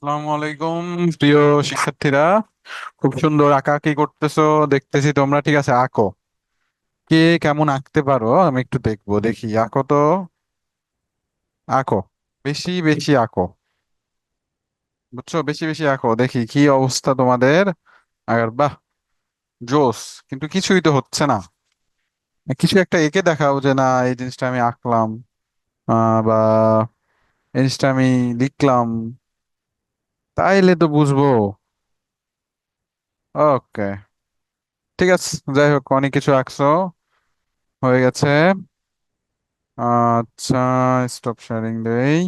আসসালামু আলাইকুম প্রিয় শিক্ষার্থীরা। খুব সুন্দর আঁকাআঁকি করতেছো দেখতেছি। তোমরা ঠিক আছে, আঁকো। কে কেমন আঁকতে পারো আমি একটু দেখবো, দেখি আঁকো তো। আঁকো, বেশি বেশি আঁকো। বুঝছো, বেশি বেশি আঁকো, দেখি কি অবস্থা তোমাদের। আর বাহ, জোস। কিন্তু কিছুই তো হচ্ছে না। কিছু একটা এঁকে দেখাও যে না, এই জিনিসটা আমি আঁকলাম, বা এই জিনিসটা আমি লিখলাম, তাইলে তো বুঝবো। ওকে, ঠিক আছে, যাই হোক, অনেক কিছু আঁকছো, হয়ে গেছে। আচ্ছা, স্টপ শেয়ারিং দেই।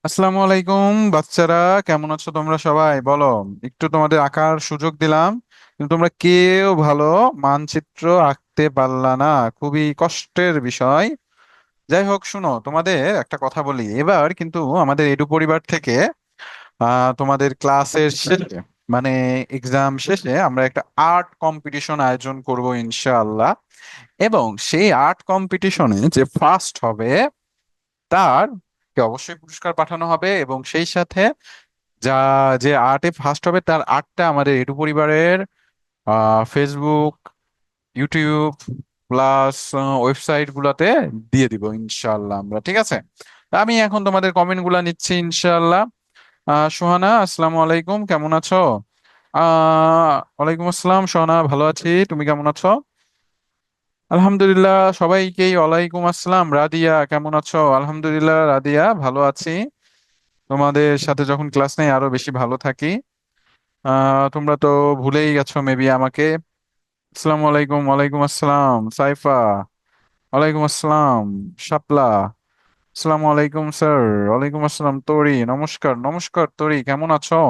আসসালামু আলাইকুম বাচ্চারা, কেমন আছো তোমরা সবাই? বলো। একটু তোমাদের আঁকার সুযোগ দিলাম, কিন্তু তোমরা কেউ ভালো মানচিত্র আঁকতে পারলা না। খুবই কষ্টের বিষয়। যাই হোক, শুনো, তোমাদের একটা কথা বলি। এবার কিন্তু আমাদের এডু পরিবার থেকে তোমাদের ক্লাসের শেষে, মানে এক্সাম শেষে, আমরা একটা আর্ট কম্পিটিশন আয়োজন করব ইনশাআল্লাহ। এবং সেই আর্ট কম্পিটিশনে যে ফার্স্ট হবে তার কে অবশ্যই পুরস্কার পাঠানো হবে। এবং সেই সাথে যা যে আর্টে ফার্স্ট হবে তার আর্টটা আমাদের এটু পরিবারের ফেসবুক, ইউটিউব প্লাস ওয়েবসাইট গুলাতে দিয়ে দিব ইনশাল্লাহ আমরা। ঠিক আছে, তা আমি এখন তোমাদের কমেন্ট গুলা নিচ্ছি ইনশাল্লাহ। সোহানা, আসসালামু আলাইকুম, কেমন আছো? ওয়ালাইকুম আসসালাম সোহানা, ভালো আছি, তুমি কেমন আছো? আলহামদুলিল্লাহ, সবাইকেই ওয়ালাইকুম আসসালাম। রাদিয়া, কেমন আছো? আলহামদুলিল্লাহ রাদিয়া, ভালো আছি। তোমাদের সাথে যখন ক্লাস নেই আরো বেশি ভালো থাকি। তোমরা তো ভুলেই গেছো মেবি আমাকে। আসসালামু আলাইকুম। ওয়ালাইকুম আসসালাম সাইফা। ওয়ালাইকুম আসসালাম শাপলা। আসসালামু আলাইকুম স্যার। ওয়ালাইকুম আসসালাম তরি। নমস্কার নমস্কার তরি, কেমন আছো?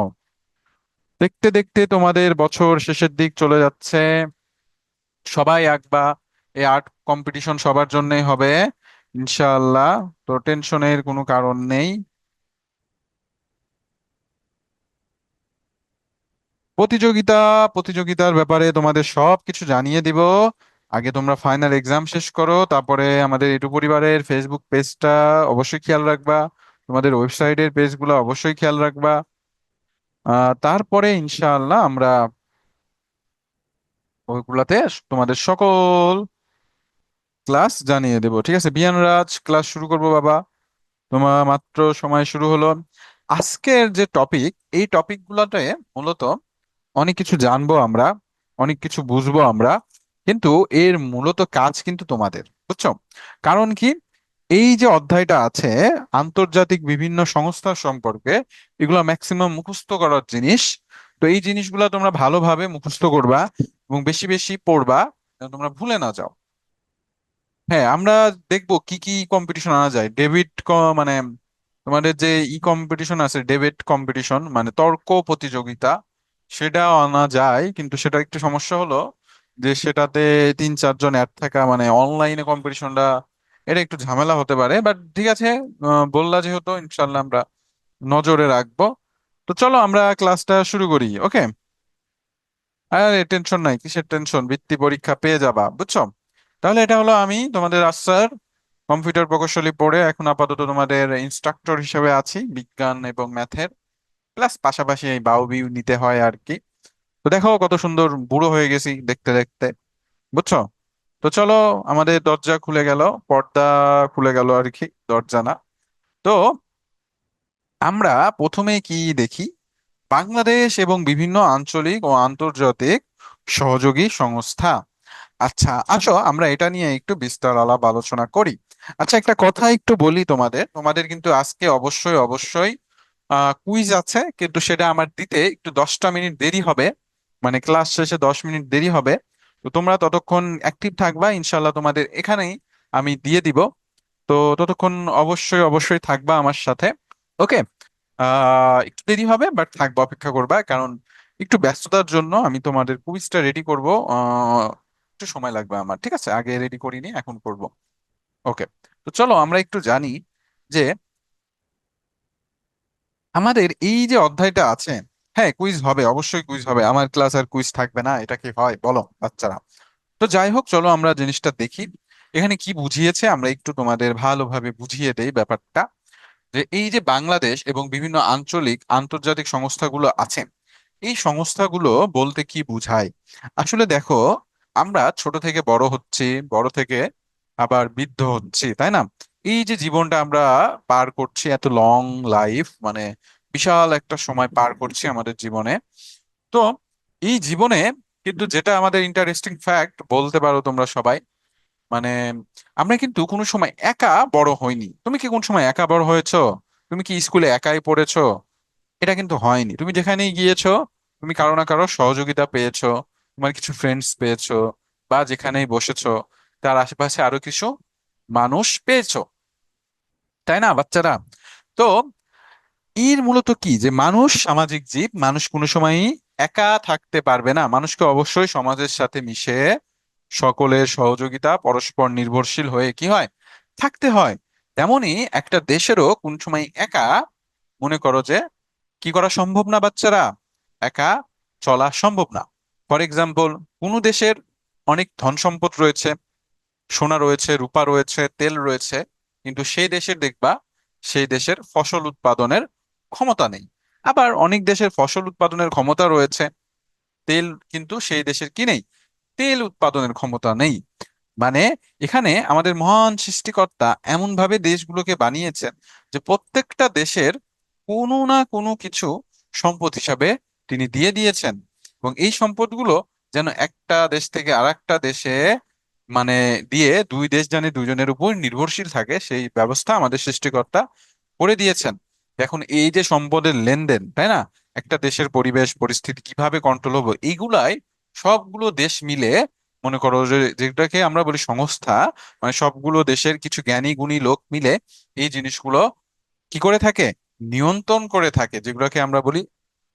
দেখতে দেখতে তোমাদের বছর শেষের দিক চলে যাচ্ছে। সবাই আঁকবা। এই আর্ট কম্পিটিশন সবার জন্যই হবে ইনশাআল্লাহ। তো টেনশনের কোনো কারণ নেই। প্রতিযোগিতা, প্রতিযোগিতার ব্যাপারে তোমাদের সব কিছু জানিয়ে দিব। আগে তোমরা ফাইনাল এক্সাম শেষ করো, তারপরে আমাদের এটু পরিবারের ফেসবুক পেজটা অবশ্যই খেয়াল রাখবা, তোমাদের ওয়েবসাইটের পেজগুলো অবশ্যই খেয়াল রাখবা। তারপরে ইনশাআল্লাহ আমরা ওইগুলাতে তোমাদের সকল ক্লাস জানিয়ে দেবো। ঠিক আছে বিয়ান রাজ, ক্লাস শুরু করবো বাবা। তোমার মাত্র সময় শুরু হলো। আজকের যে টপিক, এই টপিক গুলাতে মূলত অনেক কিছু জানবো আমরা, অনেক কিছু বুঝবো আমরা। কিন্তু এর মূলত কাজ কিন্তু তোমাদের, বুঝছো? কারণ কি, এই যে অধ্যায়টা আছে আন্তর্জাতিক বিভিন্ন সংস্থা সম্পর্কে, এগুলো ম্যাক্সিমাম মুখস্থ করার জিনিস। তো এই জিনিসগুলো তোমরা ভালোভাবে মুখস্থ করবা এবং বেশি বেশি পড়বা, যেন তোমরা ভুলে না যাও। হ্যাঁ, আমরা দেখবো কি কি কম্পিটিশন আনা যায়। মানে তোমাদের যে কম্পিটিশন আছে, ডেবেট কম্পিটিশন মানে তর্ক প্রতিযোগিতা, সেটা আনা যায়। কিন্তু সেটা একটু সমস্যা হলো যে সেটাতে তিন চারজন অ্যাড থাকা, মানে অনলাইনে কম্পিটিশনটা, এটা একটু ঝামেলা হতে পারে। বাট ঠিক আছে, বললা যেহেতু ইনশাল্লাহ আমরা নজরে রাখবো। তো চলো আমরা ক্লাসটা শুরু করি, ওকে? আরে টেনশন নাই, কিসের টেনশন, বৃত্তি পরীক্ষা পেয়ে যাবা, বুঝছো? তাহলে এটা হলো আমি তোমাদের আসার কম্পিউটার প্রকৌশলী পড়ে এখন আপাতত তোমাদের ইনস্ট্রাক্টর হিসেবে আছি বিজ্ঞান এবং ম্যাথের। প্লাস পাশাপাশি এই বায়ুবিউ নিতে হয় আর কি। তো দেখো কত সুন্দর বুড়ো হয়ে গেছি দেখতে দেখতে, বুঝছো? তো চলো, আমাদের দরজা খুলে গেল, পর্দা খুলে গেল আর কি, দরজা না। তো আমরা প্রথমে কি দেখি, বাংলাদেশ এবং বিভিন্ন আঞ্চলিক ও আন্তর্জাতিক সহযোগী সংস্থা। আচ্ছা আসো আমরা এটা নিয়ে একটু বিস্তার আলাপ আলোচনা করি। আচ্ছা, একটা কথা একটু বলি তোমাদের, তোমাদের কিন্তু আজকে অবশ্যই অবশ্যই কুইজ আছে, কিন্তু সেটা আমার দিতে একটু 10টা মিনিট দেরি হবে। মানে ক্লাস শেষে 10 মিনিট দেরি হবে। তো তোমরা ততক্ষণ অ্যাক্টিভ থাকবা ইনশাল্লাহ, তোমাদের এখানেই আমি দিয়ে দিব। তো ততক্ষণ অবশ্যই অবশ্যই থাকবা আমার সাথে, ওকে? একটু দেরি হবে বাট থাকবো, অপেক্ষা করবা, কারণ একটু ব্যস্ততার জন্য আমি তোমাদের কুইজটা রেডি করব। একটু সময় লাগবে আমার, ঠিক আছে? আগে রেডি করিনি, এখন করব, ওকে? তো চলো আমরা একটু জানি যে আমাদের এই যে অধ্যায়টা আছে। হ্যাঁ, কুইজ হবে, অবশ্যই কুইজ হবে। আমার ক্লাস আর কুইজ থাকবে না, এটা কি হয় বলো বাচ্চারা? তো যাই হোক, চলো আমরা জিনিসটা দেখি এখানে কি বুঝিয়েছে, আমরা একটু তোমাদের ভালোভাবে বুঝিয়ে দেই ব্যাপারটা। যে এই যে বাংলাদেশ এবং বিভিন্ন আঞ্চলিক আন্তর্জাতিক সংস্থাগুলো আছে, এই সংস্থাগুলো বলতে কি বোঝায়? আসলে দেখো, আমরা ছোট থেকে বড় হচ্ছি, বড় থেকে আবার বৃদ্ধ হচ্ছি, তাই না? এই যে জীবনটা আমরা পার করছি, এত লং লাইফ, মানে বিশাল একটা সময় পার করছি আমাদের জীবনে। তো এই জীবনে কিন্তু যেটা আমাদের ইন্টারেস্টিং ফ্যাক্ট বলতে পারো তোমরা সবাই, মানে আমরা কিন্তু কোনো সময় একা বড় হইনি। তুমি কি কোন সময় একা বড় হয়েছো? তুমি কি স্কুলে একাই পড়েছো? এটা কিন্তু হয়নি। তুমি যেখানেই গিয়েছো, তুমি কারো না কারো সহযোগিতা পেয়েছো, তোমার কিছু ফ্রেন্ডস পেয়েছো, বা যেখানেই বসেছো তার আশেপাশে আরো কিছু মানুষ পেয়েছো, তাই না বাচ্চারা? তো এর মূলত কি, যে মানুষ সামাজিক জীব, মানুষ কোনো সময়ই একা থাকতে পারবে না। মানুষকে অবশ্যই সমাজের সাথে মিশে সকলের সহযোগিতা, পরস্পর নির্ভরশীল হয়ে কি হয়, থাকতে হয়। তেমনি একটা দেশেরও কোন সময় একা, মনে করো যে, কি করা সম্ভব না বাচ্চারা, একা চলা সম্ভব না। ফর এক্সাম্পল, কোনো দেশের অনেক ধন সম্পদ রয়েছে, সোনা রয়েছে, রূপা রয়েছে, তেল রয়েছে, কিন্তু সেই দেশের দেখবা সেই দেশের ফসল উৎপাদনের ক্ষমতা নেই। আবার অনেক দেশের ফসল উৎপাদনের ক্ষমতা রয়েছে, তেল কিন্তু সেই দেশের কি নেই, তেল উৎপাদনের ক্ষমতা নেই। মানে এখানে আমাদের মহান সৃষ্টিকর্তা এমন ভাবে দেশগুলোকে বানিয়েছেন যে প্রত্যেকটা দেশের কোনো না কোনো কিছু সম্পদ হিসাবে তিনি দিয়ে দিয়েছেন, এবং এই সম্পদগুলো যেন একটা দেশ থেকে আরেকটা দেশে, মানে দিয়ে দুই দেশ জানে দুইজনের উপর নির্ভরশীল থাকে, সেই ব্যবস্থা আমাদের সৃষ্টিকর্তা করে দিয়েছেন। এখন এই যে সম্পদের লেনদেন, তাই না, একটা দেশের পরিবেশ পরিস্থিতি কিভাবে কন্ট্রোল হবে, এইগুলাই সবগুলো দেশ মিলে, মনে করো যে যেটাকে আমরা বলি সংস্থা, মানে সবগুলো দেশের কিছু জ্ঞানী গুণী লোক মিলে এই জিনিসগুলো কি করে থাকে, নিয়ন্ত্রণ করে থাকে, যেগুলোকে আমরা বলি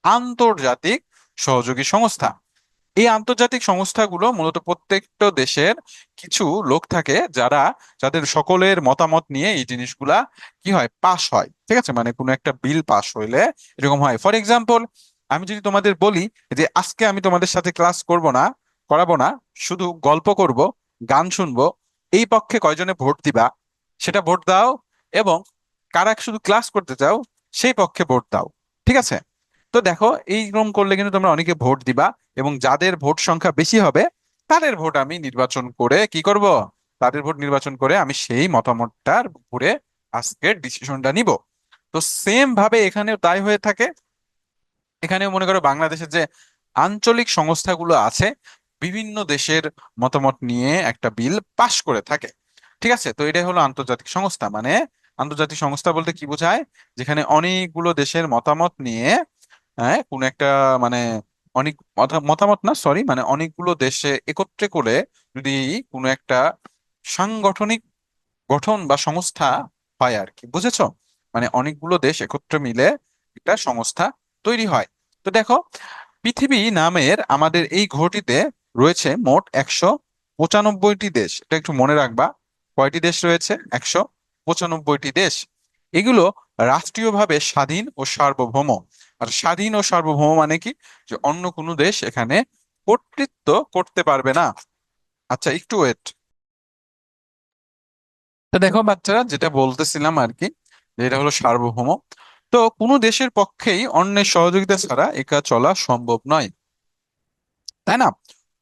আন্তর্জাতিক সহযোগী সংস্থা। এই আন্তর্জাতিক সংস্থাগুলো মূলত প্রত্যেকটা দেশের কিছু লোক থাকে, যারা, যাদের সকলের মতামত নিয়ে এই জিনিসগুলা কি হয়, পাশ হয়। ঠিক আছে, মানে কোনো একটা বিল পাশ হইলে এরকম হয়। ফর এক্সাম্পল, আমি যদি তোমাদের বলি যে আজকে আমি তোমাদের সাথে ক্লাস করব না, করাবো না, শুধু গল্প করব, গান শুনবো, এই পক্ষে কয়জনে ভোট দিবা? সেটা ভোট দাও। এবং কারা শুধু ক্লাস করতে চাও, সেই পক্ষে ভোট দাও। ঠিক আছে? তো দেখো, এইরকম করলে কিন্তু তোমরা অনেকে ভোট দিবা, এবং যাদের ভোট সংখ্যা বেশি হবে তাদের ভোট আমি নির্বাচন করে কি করব, তাদের ভোট নির্বাচন করে আমি সেই মতামতটার উপরে আজকের ডিসিশনটা নিব। তো সেম ভাবে এখানেও তাই হয়ে থাকে। এখানেও মনে করো বাংলাদেশের যে আঞ্চলিক সংস্থাগুলো আছে, বিভিন্ন দেশের মতামত নিয়ে একটা বিল পাশ করে থাকে। ঠিক আছে, তো এটাই হলো আন্তর্জাতিক সংস্থা। মানে আন্তর্জাতিক সংস্থা বলতে কি বোঝায়, যেখানে অনেকগুলো দেশের মতামত নিয়ে, হ্যাঁ, কোন একটা, মানে অনেক মতামত না, সরি, মানে অনেকগুলো দেশে একত্রে করে যদি কোনো একটা সাংগঠনিক গঠন বা সংস্থা হয় আর কি, বুঝেছো? মানে অনেকগুলো দেশ একত্রে মিলে একটা সংস্থা তৈরি হয়। তো দেখো, পৃথিবী নামের আমাদের এই ঘটিতে রয়েছে মোট 195টি দেশ। এটা একটু মনে রাখবা, কয়টি দেশ রয়েছে? 195টি দেশ। এগুলো রাষ্ট্রীয়ভাবে স্বাধীন ও সার্বভৌম। আর স্বাধীন ও সার্বভৌম মানে কি, যে অন্য কোনো দেশ এখানে কর্তৃত্ব করতে পারবে না। আচ্ছা, একটু ওয়েট। তো দেখো বাচ্চারা, যেটা বলতেছিলাম আর কি, যে এটা হলো সার্বভৌম। তো কোনো দেশের পক্ষেই অন্যের সহযোগিতা ছাড়া একা চলা সম্ভব নয়, তাই না?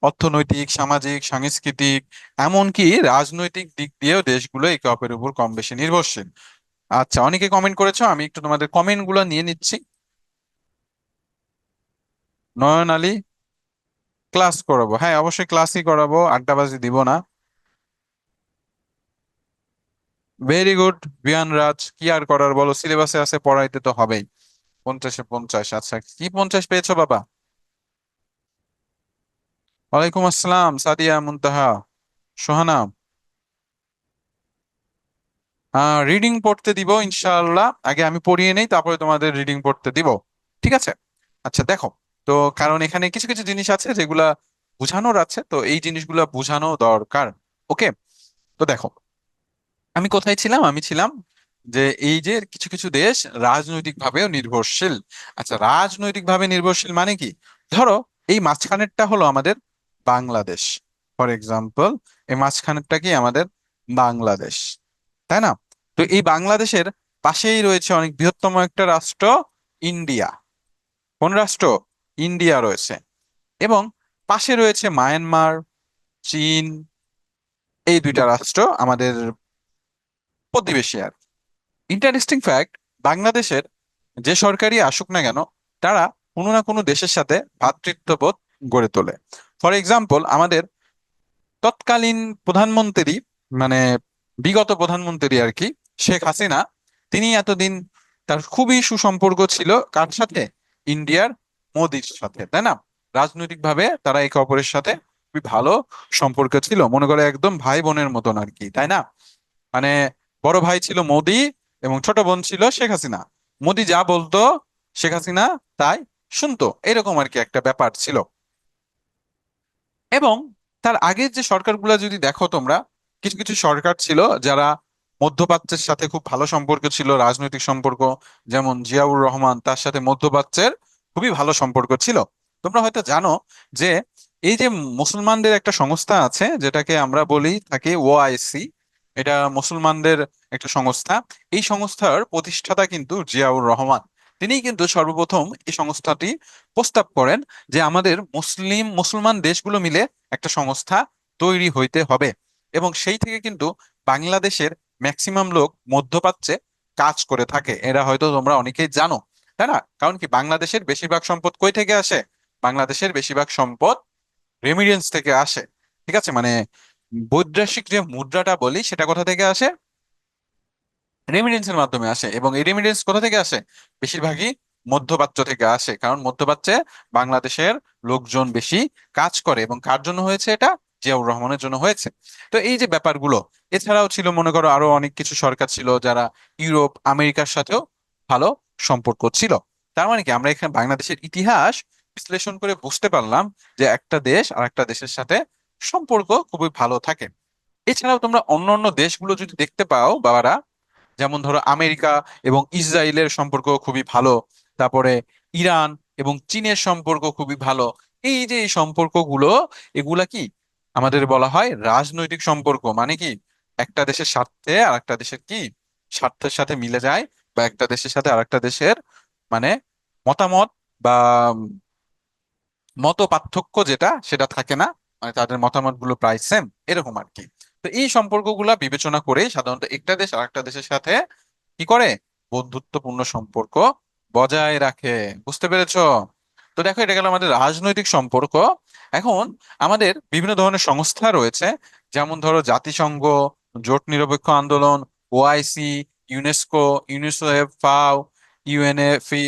অর্থনৈতিক, সামাজিক, সাংস্কৃতিক, এমনকি রাজনৈতিক দিক দিয়েও দেশগুলো একে অপরের উপর কম বেশি নির্ভরশীল। আচ্ছা, অনেকে কমেন্ট করেছো, আমি একটু তোমাদের কমেন্ট গুলো নিয়ে নিচ্ছি। নয়ন আলী, ক্লাস করাবো, হ্যাঁ অবশ্যই ক্লাসই করাবো, আড্ডাবাজি দিব না। Very good. বিয়ান রাজ, কি আর করার বলো, সিলেবাসে আছে, পড়াইতে তো হবেই। 50-এ 50, আচ্ছা কি 50 পেয়েছো বাবা? ওয়ালাইকুম আসসালাম সাদিয়া, মুনতাহা, সোহানা। রিডিং পড়তে দিব ইনশাআল্লাহ, আগে আমি পড়িয়ে নেই, তারপরে তোমাদের রিডিং পড়তে দিব। ঠিক আছে? আচ্ছা দেখো, তো কারণ এখানে কিছু কিছু জিনিস আছে যেগুলা বোঝানোর আছে, তো এই জিনিসগুলা বোঝানো দরকার। ওকে, তো দেখো, আমি কোথায় ছিলাম? আমি ছিলাম যে এই যে কিছু কিছু দেশ রাজনৈতিক ভাবেও নির্ভরশীল। আচ্ছা, রাজনৈতিক ভাবে নির্ভরশীল মানে কি? ধরো, এই মাঝখানেরটা হলো আমাদের বাংলাদেশ, ফর এক্সাম্পল, এই মাঝখানেরটা কি আমাদের বাংলাদেশ, তাই না? তো এই বাংলাদেশের পাশেই রয়েছে অনেক বৃহত্তম একটা রাষ্ট্র, ইন্ডিয়া। কোন রাষ্ট্র? ইন্ডিয়া রয়েছে। এবং পাশে রয়েছে মায়ানমার, চীন। এই দুইটা রাষ্ট্র আমাদের প্রতিবেশী আর। ইন্টারেস্টিং ফ্যাক্ট, বাংলাদেশের যে সরকারই আসুক না কেন, তারা কোনো না কোনো দেশের সাথে ভ্রাতৃত্ববোধ গড়ে তোলে। ফর এক্সাম্পল, আমাদের তৎকালীন প্রধানমন্ত্রী, মানে বিগত প্রধানমন্ত্রী আর কি, শেখ হাসিনা, তিনি এতদিন তার খুবই সুসম্পর্ক ছিল কার সাথে? ইন্ডিয়ার মোদির সাথে, তাই না? রাজনৈতিক ভাবে তারা একে অপরের সাথে খুবই ভালো সম্পর্ক ছিল, মনে করে একদম ভাই বোনের মতন আর কি, তাই না? মানে বড় ভাই ছিল মোদি এবং ছোট বোন ছিল শেখ হাসিনা। মোদি যা বলতো শেখ হাসিনা তাই শুনতো, এরকম আর কি একটা ব্যাপার ছিল। এবং তার আগের যে সরকারগুলো যদি দেখো তোমরা, কিছু কিছু সরকার ছিল যারা মধ্যপ্রাচ্যের সাথে খুব ভালো সম্পর্ক ছিল, রাজনৈতিক সম্পর্ক। যেমন জিয়াউর রহমান, তার সাথে মধ্যপ্রাচ্যের খুবই ভালো সম্পর্ক ছিল। তোমরা হয়তো জানো যে এই যে মুসলমানদের একটা সংস্থা আছে যেটাকে আমরা বলি থাকি ওআইসি, এটা মুসলমানদের একটা সংস্থা। এই সংস্থার প্রতিষ্ঠাতা কিন্তু জিয়াউর রহমান। তিনিই কিন্তু সর্বপ্রথম এই সংস্থাটি প্রস্তাব করেন যে আমাদের মুসলমান দেশগুলো মিলে একটা সংস্থা তৈরি হইতে হবে। এবং সেই থেকে কিন্তু বাংলাদেশের ম্যাক্সিমাম লোক মধ্যপ্রাচ্যে কাজ করে থাকে, এরা হয়তো তোমরা অনেকেই জানো, তাই না? কারণ কি, বাংলাদেশের বেশিরভাগ সম্পদ কই থেকে আসে? বাংলাদেশের বেশিরভাগ সম্পদ রেমিটেন্স থেকে আসে। ঠিক আছে, মানে বৈদেশিক যে মুদ্রাটা বলি সেটা কোথা থেকে আসে? রেমিটেন্সের মাধ্যমে আসে। এবং এই রেমিটেন্স কোথা থেকে আসে? বেশিরভাগই মধ্যপ্রাচ্য থেকে আসে, কারণ মধ্যপ্রাচ্যে বাংলাদেশের লোকজন বেশি কাজ করে। এবং কার জন্য হয়েছে এটা? জিয়াউর রহমানের জন্য হয়েছে। তো এই যে ব্যাপারগুলো, এছাড়াও ছিল মনে করো আরো অনেক কিছু সরকার ছিল যারা ইউরোপ আমেরিকার সাথেও ভালো সম্পর্ক ছিল। তার মানে কি, আমরা এখানে বাংলাদেশের ইতিহাস বিশ্লেষণ করে বুঝতে পারলাম যে একটা দেশ আর একটা দেশের সাথে সম্পর্ক খুবই ভালো থাকে। এছাড়াও তোমরা অন্য অন্য দেশগুলো যদি দেখতে পাও বাবারা, যেমন ধরো আমেরিকা এবং ইসরায়েলের সম্পর্ক খুবই ভালো, তারপরে ইরান এবং চীনের সম্পর্ক খুবই ভালো। এই যে এই সম্পর্কগুলো, এগুলা কি আমাদের বলা হয় রাজনৈতিক সম্পর্ক। মানে কি, একটা দেশের স্বার্থে আর একটা দেশের কি স্বার্থের সাথে মিলে যায়, বা একটা দেশের সাথে আরেকটা দেশের মানে মতামত বা মত পার্থক্য যেটা সেটা থাকে না, মানে তাদের মতামত গুলো প্রায় সেম, এরকম আর কি। তো এই সম্পর্কগুলা বিবেচনা করে সাধারণত একটা দেশ আর একটা দেশের সাথে কি করে? বন্ধুত্বপূর্ণ সম্পর্ক বজায় রাখে। বুঝতে পেরেছো? তো দেখো, এটা গেল আমাদের রাজনৈতিক সম্পর্ক। এখন আমাদের বিভিন্ন ধরনের সংস্থা রয়েছে, যেমন ধরো জাতিসংঘ, জোট নিরপেক্ষ আন্দোলন, ওআইসি, ইউনেস্কো, ইউনিসেফ, ফাও, ইউএনএফি,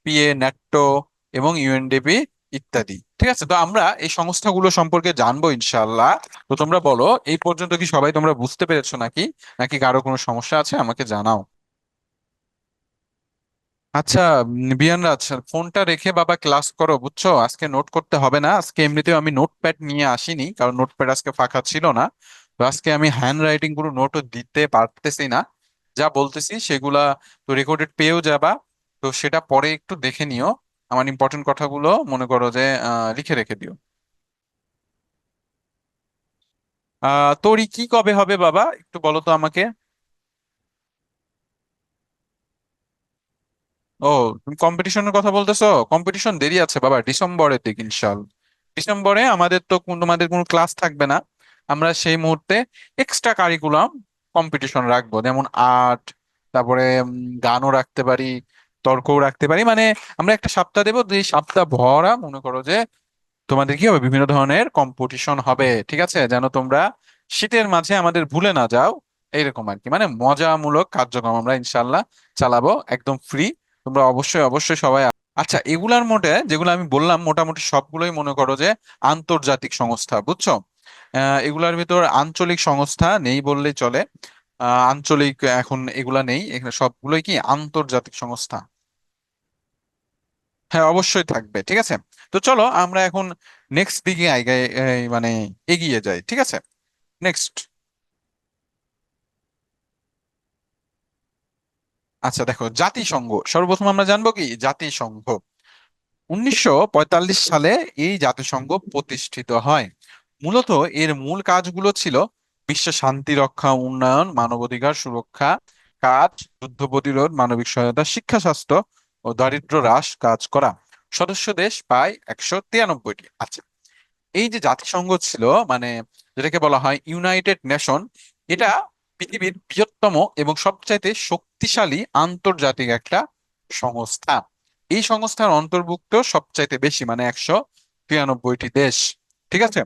পিএ, ন্যাটো এবং ইউএনডিপি ইত্যাদি। ঠিক আছে, তো আমরা এই সংস্থাগুলো সম্পর্কে জানবো ইনশাআল্লাহ। তো তোমরা বলো, এই পর্যন্ত কি সবাই তোমরা বুঝতে পেরেছো নাকি? নাকি কারো কোনো সমস্যা আছে? আমাকে জানাও। আচ্ছা, বিয়ানরাজ, ফোনটা রেখে বাবা ক্লাস করো, বুঝছো? আজকে নোট করতে হবে না। আজকে এমনিতেও আমি নোটপ্যাড নিয়ে আসিনি, কারণ নোটপ্যাড আজকে ফাঁকা ছিল না। তো আজকে আমি হ্যান্ড রাইটিং কোনো নোটও দিতে পারতেছি না। যা বলতেছি সেগুলা তো রেকর্ডেড পেয়েও যাবা। তো সেটা পরে একটু দেখে নিও। আমার ইম্পর্টেন্ট কথাগুলো মনে করো যে লিখে রেখে দিও। তোরই কি কবে হবে বাবা, একটু বলো তো আমাকে। ও, তুমি কম্পিটিশনের কথা বলতেছো? কম্পিটিশন দেরি আছে বাবা, ডিসেম্বরের দিক ইনশাল্লাহ। ডিসেম্বরে আমাদের তো তোমাদের কোনো ক্লাস থাকবে না। আমরা সেই মুহূর্তে এক্সট্রা কারিকুলাম কম্পিটিশন রাখবো, যেমন আর্ট, তারপরে গানও রাখতে পারি, তর্কও রাখতে পারি। মানে আমরা একটা সপ্তাহ দেবো, যে সপ্তাহ ভরা মনে করো যে তোমাদের কি হবে, বিভিন্ন ধরনের কম্পিটিশন হবে। ঠিক আছে, যেন তোমরা শীতের মাঝে আমাদের ভুলে না যাও। এইরকম আর কি, মানে মজামূলক কার্যক্রম আমরা ইনশাল্লাহ চালাবো, একদম ফ্রি। তোমরা অবশ্যই অবশ্যই সবাই আচ্ছা, এগুলার মধ্যে যেগুলো আমি বললাম মোটামুটি সবগুলোই মনে করো যে আন্তর্জাতিক সংস্থা, বুঝছো? এগুলার ভিতর আঞ্চলিক সংস্থা নেই বললেই চলে। আঞ্চলিক এখন এগুলা নেই, এখানে সবগুলোই কি আন্তর্জাতিক সংস্থা। হ্যাঁ, অবশ্যই থাকবে। ঠিক আছে, তো চলো আমরা এখন নেক্সট দিকে মানে এগিয়ে যাই। ঠিক আছে, নেক্সট। আচ্ছা দেখো, জাতিসংঘ সর্বপ্রথম আমরা জানবো কি জাতিসংঘ। 1945 সালে এই জাতিসংঘ প্রতিষ্ঠিত হয়। মূলত এর মূল কাজগুলো ছিল বিশ্ব শান্তি রক্ষা, উন্নয়ন, মানবাধিকার সুরক্ষা কাজ যুদ্ধ প্রতিরোধ, মানবিক সহায়তা, শিক্ষা, স্বাস্থ্য ও দারিদ্র্য হ্রাস কাজ করা। সদস্য দেশ প্রায় 193টি। আচ্ছা, এই যে জাতিসংঘ ছিল, মানে যেটাকে বলা হয় ইউনাইটেড নেশন, এটা পৃথিবীর বৃহত্তম এবং সবচাইতে শক্তিশালী আন্তর্জাতিক একটা সংস্থা। এই সংস্থার অন্তর্ভুক্ত সবচাইতে বেশি, মানে 193টি দেশ। ঠিক আছে।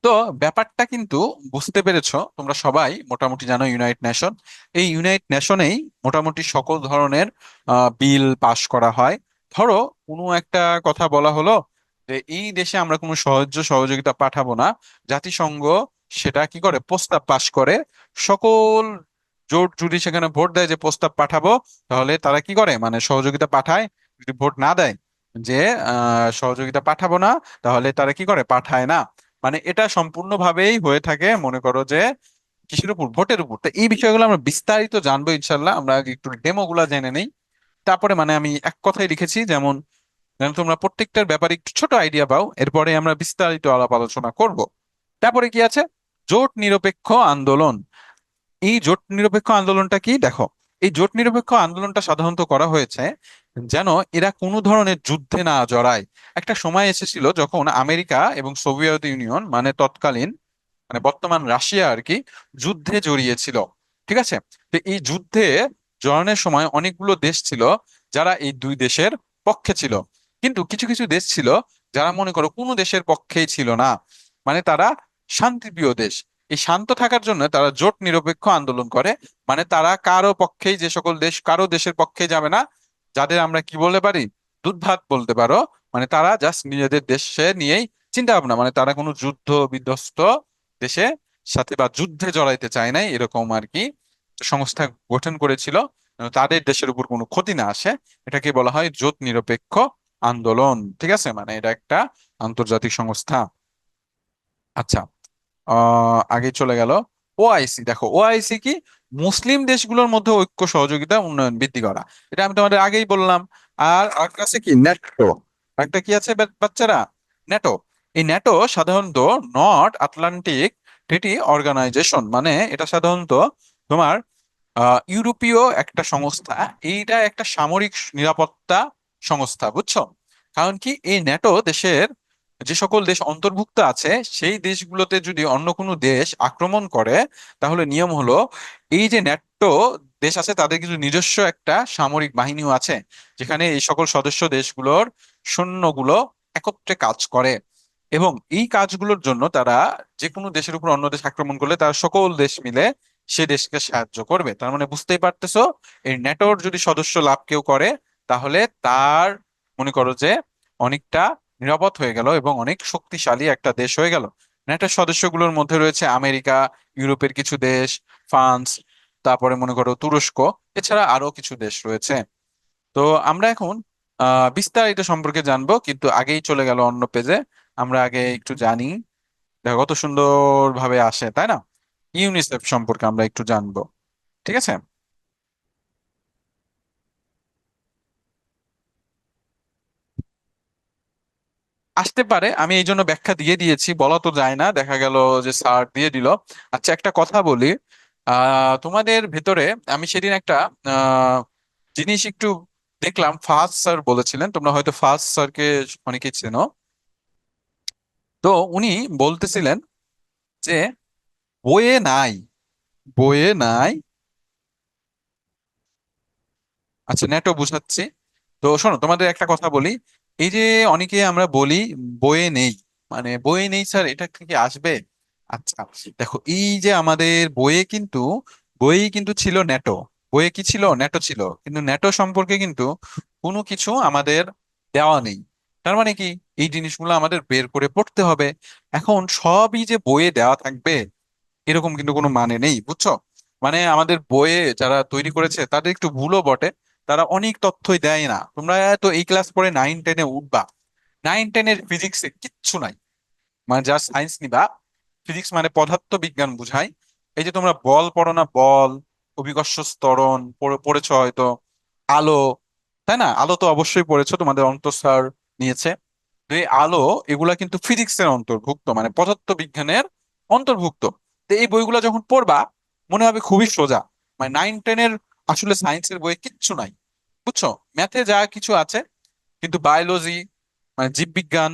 তো ব্যাপারটা কিন্তু বুঝতে পেরেছো তোমরা সবাই, মোটামুটি জানো ইউনাইট নেশন। এই ইউনাইট নেশনেই মোটামুটি সকল ধরনের বিল পাশ করা হয়। ধরো কোনো একটা কথা বলা হলো যে এই দেশে আমরা কোনো সাহায্য সহযোগিতা পাঠাবো না, জাতিসংঘ সেটা কি করে, প্রস্তাব পাশ করে। সকল জোট যদি সেখানে ভোট দেয় যে প্রস্তাব পাঠাবো, তাহলে তারা কি করে, মানে সহযোগিতা পাঠায়। যদি ভোট না দেয় যে সহযোগিতা পাঠাবো না, তাহলে তারা কি করে, পাঠায় না। মানে এটা সম্পূর্ণভাবেই হয়ে থাকে, মনে করো যে কিসের উপর, ভোটের উপর। তো এই বিষয়গুলো আমরা বিস্তারিত জানবো ইনশাল্লাহ। আমরা আগে একটু ডেমো গুলা জেনে নেই, তারপরে মানে আমি এক কথাই লিখেছি, যেমন যেন তোমরা প্রত্যেকটার ব্যাপারে একটু ছোট আইডিয়া পাও, এরপরে আমরা বিস্তারিত আলাপ আলোচনা করব। তারপরে কি আছে, জোট নিরপেক্ষ আন্দোলন। এই জোট নিরপেক্ষ আন্দোলনটা কি দেখো, এই জোট নিরপেক্ষ আন্দোলনটা সাধারণত করা হয়েছে যেন এরা কোনো ধরনের যুদ্ধে না জড়ায়। একটা সময় এসেছিল যখন আমেরিকা এবং সোভিয়েত ইউনিয়ন, মানে তৎকালীন, মানে বর্তমান রাশিয়া আর কি, যুদ্ধে জড়িয়েছিল। ঠিক আছে। তো এই যুদ্ধে জড়ানোর সময় অনেকগুলো দেশ ছিল যারা এই দুই দেশের পক্ষে ছিল, কিন্তু কিছু কিছু দেশ ছিল যারা মনে করো কোনো দেশের পক্ষেই ছিল না, মানে তারা শান্তিপ্রিয় দেশ। এই শান্ত থাকার জন্য তারা জোট নিরপেক্ষ আন্দোলন করে। মানে তারা কারো পক্ষেই, যে সকল দেশ কারো দেশের পক্ষে যাবে না, যাদের আমরা কি বলতে পারি, দুধভাত বলতে পারো। মানে তারা জাস্ট নিজেদের দেশে নিয়েই চিন্তা ভাবনা, মানে তারা কোনো যুদ্ধ বিধ্বস্ত দেশে সাথে বা যুদ্ধে জড়াইতে চায় নাই, এরকম আর কি সংস্থা গঠন করেছিল, যেন তাদের দেশের উপর কোনো ক্ষতি না আসে। এটাকে বলা হয় জোট নিরপেক্ষ আন্দোলন। ঠিক আছে, মানে এটা একটা আন্তর্জাতিক সংস্থা। আচ্ছা, আগে চলে গেল ওআইসি। দেখো ওআইসি কি, মুসলিম দেশগুলোর মধ্যে ঐক্য, সহযোগিতা, উন্নয়ন বৃদ্ধি করা। এটা আমি তোমাদের আগেই বললাম। আর আরেকটা আছে কি, ন্যাটো। একটা কি আছে বাচ্চারা, ন্যাটো। এই ন্যাটো সাধারণত নর্থ আটলান্টিক ট্রিটি অর্গানাইজেশন, মানে এটা সাধারণত তোমার ইউরোপীয় একটা সংস্থা। এইটা একটা সামরিক নিরাপত্তা সংস্থা, বুঝছো। কারণ কি, এই ন্যাটো দেশের যে সকল দেশ অন্তর্ভুক্ত আছে, সেই দেশগুলোতে যদি অন্য কোনো দেশ আক্রমণ করে, তাহলে নিয়ম হলো এই যে ন্যাটো দেশ আছে, তাদের কিছু নিজস্ব একটা সামরিক বাহিনীও আছে, যেখানে এই সকল সদস্য দেশগুলোর সৈন্যগুলো একত্রে কাজ করে। এবং এই কাজগুলোর জন্য তারা যে কোনো দেশের উপর অন্য দেশ আক্রমণ করলে তারা সকল দেশ মিলে সে দেশকে সাহায্য করবে। তার মানে বুঝতেই পারতেছো, এই ন্যাটোর যদি সদস্য লাভ কেউ করে, তাহলে তার মনে করো যে অনেকটা নিরাপদ হয়ে গেল এবং অনেক শক্তিশালী একটা দেশ হয়ে গেল। ন্যাটোর সদস্যগুলোর মধ্যে রয়েছে আমেরিকা, ইউরোপের কিছু দেশ, ফ্রান্স, তারপরে মনে করো তুরস্ক, এছাড়া আরো কিছু দেশ রয়েছে। তো আমরা এখন বিস্তারিত সম্পর্কে জানবো, কিন্তু আগেই চলে গেল অন্য পেজে। আমরা আগে একটু জানি, দেখো কত সুন্দর ভাবে আসে, তাই না? ইউনিসেফ সম্পর্কে আমরা একটু জানবো। ঠিক আছে। আসতে পারে, আমি এই জন্য ব্যাখ্যা দিয়ে দিয়েছি, বলা তো যায় না, দেখা গেল যে স্যার দিয়ে দিল। আচ্ছা, একটা কথা বলি, তোমাদের ভেতরে আমি সেদিন একটা আহ জিনিস একটু দেখলাম, ফার্স্ট স্যার বলেছিলেন, তোমরা হয়তো ফার্স্ট স্যারকে অনেকেই চেনো। তো উনি বলতেছিলেন যে বইয়ে নাই, বইয়ে নাই। আচ্ছা, নেটও বুঝাচ্ছি। তো শোনো, তোমাদের একটা কথা বলি, এই যে অনেকে আমরা বলি বইয়ে নেই, মানে বইয়ে নেই স্যার, এটা থেকে আসবে। আচ্ছা, দেখো এই যে আমাদের বইয়ে কিন্তু, বইয়ে কিন্তু ছিল ন্যাটো। বইয়ে কি ছিল, ন্যাটো ছিল, কিন্তু ন্যাটো সম্পর্কে কিন্তু কোনো কিছু আমাদের দেওয়া নেই। তার মানে কি, এই জিনিসগুলো আমাদের বের করে পড়তে হবে। এখন সবই যে বইয়ে দেওয়া থাকবে এরকম কিন্তু কোনো মানে নেই, বুঝছো। মানে আমাদের বইয়ে যারা তৈরি করেছে তাদের একটু ভুলও বটে, তারা অনেক তথ্যই দেয় না। তোমরা তো এই ক্লাস পরে 9-10-এ উঠবা, 9-10-এর ফিজিক্সে কিচ্ছু নাই। মানে যা সায়েন্স নিবা, ফিজিক্স মানে পদার্থ বিজ্ঞান বুঝায়। এই যে তোমরা বল পড়ো না, বল, অভিকর্ষ ত্বরণ পড়েছো হয়তো, আলো, তাই না? আলো তো অবশ্যই পড়েছো, তোমাদের অন্তর স্যার নিয়েছে। তো এই আলো, এগুলা কিন্তু ফিজিক্সের অন্তর্ভুক্ত, মানে পদার্থ বিজ্ঞানের অন্তর্ভুক্ত। তো এই বইগুলো যখন পড়বা, মনে হবে খুবই সোজা। মানে 9-10-এর আসলে সায়েন্সের বই কিচ্ছু নাই, বুঝছো? ম্যাথে যা কিছু আছে, কিন্তু বায়োলজি মানে জীববিজ্ঞান,